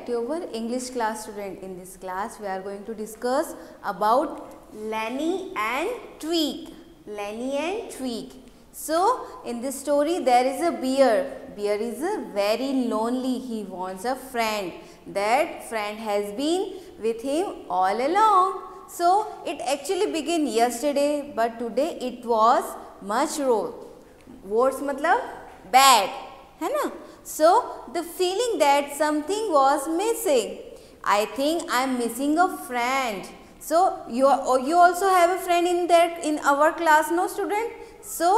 to our English class, student. In this class we are going to discuss about Lenny and Tweak. Lenny and Tweak. So in this story there is a bear. Bear is very lonely. He wants a friend. That friend has been with him all along. So it actually began yesterday, but today it was much worse मतलब bad, है ना? So the feeling that something was missing. I think I am missing a friend. So you also have a friend in our class, no student? So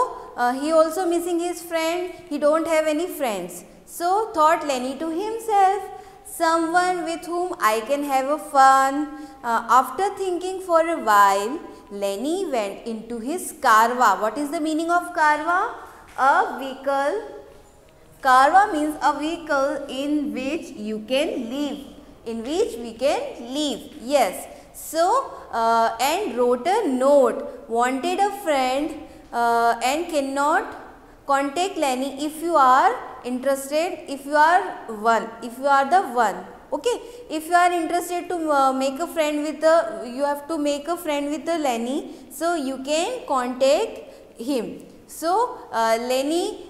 he also missing his friend. He don't have any friends. So thought Lenny to himself, someone with whom I can have a fun. After thinking for a while, Lenny went into his karwa. What is the meaning of karwa? A vehicle. Karwa means a vehicle in which you can live. In which we can live. Yes. So and wrote a note. Wanted a friend and cannot contact Lenny if you are interested. If you are the one. Okay, if you are interested to make a friend with you have to make a friend with the Lenny, so you can contact him. So Lenny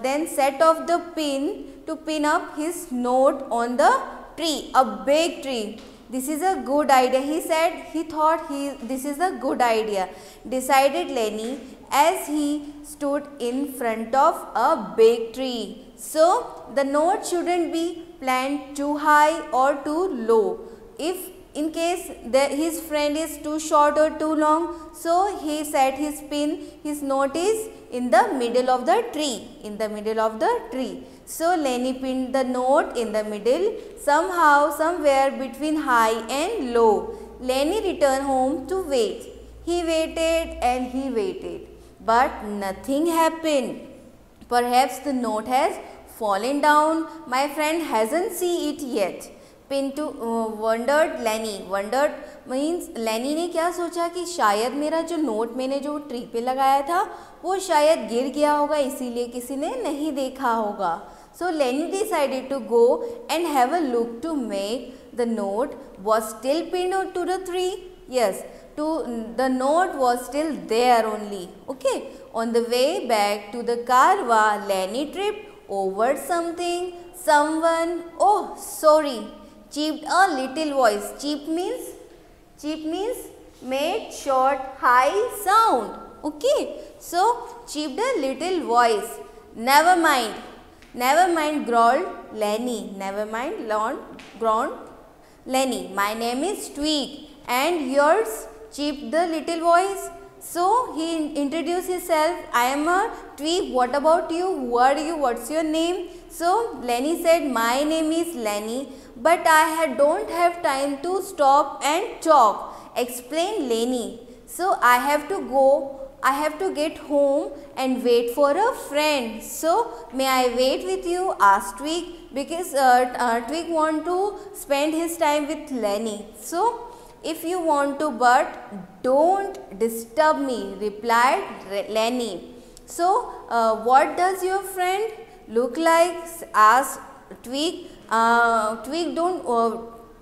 then set off the pin to pin up his note on the tree, a big tree. This is a good idea, he said. He thought this is a good idea, decided Lenny as he stood in front of a big tree. So the note shouldn't be planted too high or too low. If in case his friend is too short or too long, so he set his pin, his note is in the middle of the tree. In the middle of the tree. So Lenny pinned the note in the middle, somewhere between high and low. Lenny returned home to wait. He waited and he waited, but nothing happened. Perhaps the note has fallen down. My friend hasn't seen it yet. Pinto wondered Lenny. Wondered means Lenny ने क्या सोचा कि शायद मेरा जो note मैंने जो tree पे लगाया था वो शायद गिर गया होगा, इसीलिए किसी ने नहीं देखा होगा. So Lenny decided to go and have a look to make the note was still pinned to the tree. Yes, the note was still there only. Okay. On the way back to the karwa, Lenny tripped over something. Someone, oh sorry, cheeped a little voice. Cheep means made short high sound. Okay. So cheeped a little voice. Never mind, growled Lenny. Never mind, growled Lenny. My name is Tweak. And yours? Cheeped the little voice. So he introduced himself. I am a Tweak. What about you? Who are you? What's your name? So Lenny said, my name is Lenny, but I don't have time to stop and talk, explained Lenny. So I have to get home and wait for a friend. So may I wait with you? Asked Tweak, because Tweak want to spend his time with Lenny. So if you want to, but don't disturb me, replied Lenny. So what does your friend look like? Asked Tweak.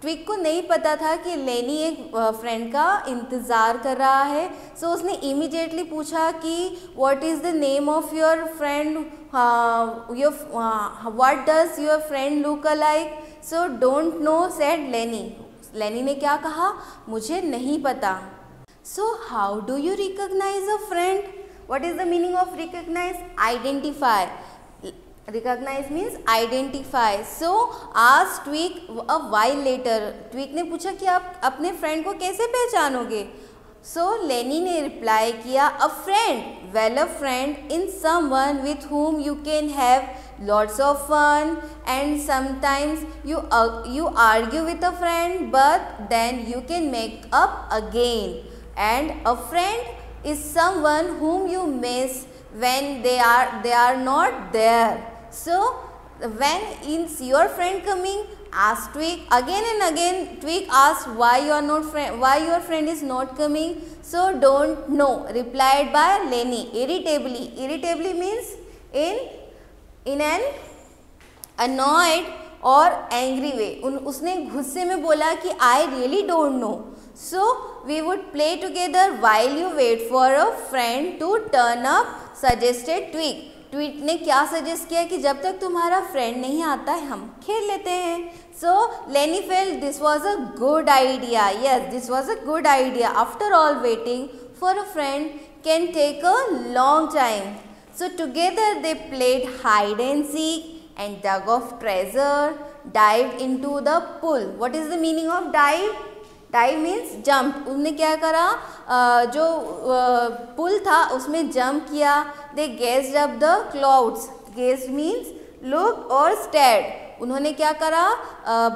Tweak को नहीं पता था कि लेनी एक friend का इंतज़ार कर रहा है. सो उसने इमीडिएटली पूछा कि what is the name of your friend, what does your friend look alike. So don't know said Lenny. Lenny ने क्या कहा? मुझे नहीं पता. So how do you recognise a friend? What is the meaning of recognise? Identify. Recognize means identify. So asked Tweak a while later. Tweak ने पूछा कि आप अपने फ्रेंड को कैसे पहचानोगे? So Lenny ने रिप्लाई किया, a friend. Well, a friend in someone with whom you can have lots of fun, and sometimes you argue with a friend, but then you can make up again. And a friend is someone whom you miss when they are not there. So when is your friend coming? Asked Tweak. Again and again Tweak asked why your friend is not coming. So don't know, replied by Lenny irritably. Irritably means in an annoyed or angry way. उसने गुस्से में बोला कि I really don't know. So we would play together while you wait for a friend to turn up, suggested Twig. Tweet ने क्या suggest किया कि जब तक तुम्हारा फ्रेंड नहीं आता है हम खेल लेते हैं. So Laney felt this was a good idea. Yes, this was a good idea. After all waiting for a friend can take a long time. So together they played hide and seek and dug of treasure, dive into the pool. What is the meaning of dive? Dive means jump. उसने क्या करा, जो pool था उसमें jump किया. They gazed up the clouds. Gazed means look or stared. उन्होंने क्या करा,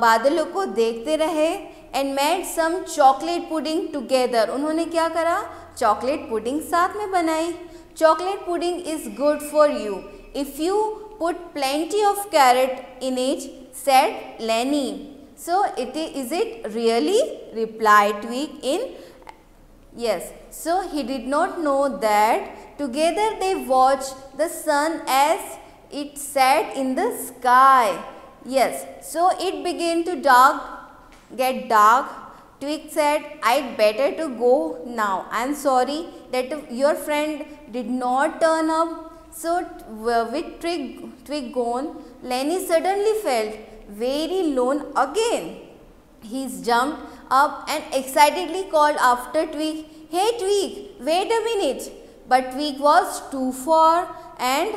बादलों को देखते रहे. And made some chocolate pudding together. उन्होंने क्या करा, चॉकलेट पुडिंग साथ में बनाई. Chocolate pudding is good for you if you put plenty of carrot in it, said Lenny. So is it really? replied Twig in yes. So he did not know that together they watched the sun as it set in the sky. Yes. So it began to get dark. Twig said, I'd better to go now. I'm sorry that your friend did not turn up. So with Twig gone, Lenny suddenly felt very lone again. He jumped up and excitedly called after Twig, hey Twig, wait a minute. But Twig was too far and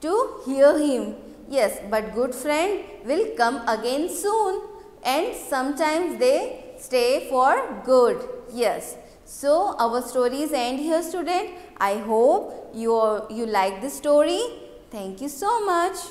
to hear him. Yes, but good friend will come again soon, and sometimes they stay for good. Yes. So our stories end here, student. I hope you like this story. Thank you so much.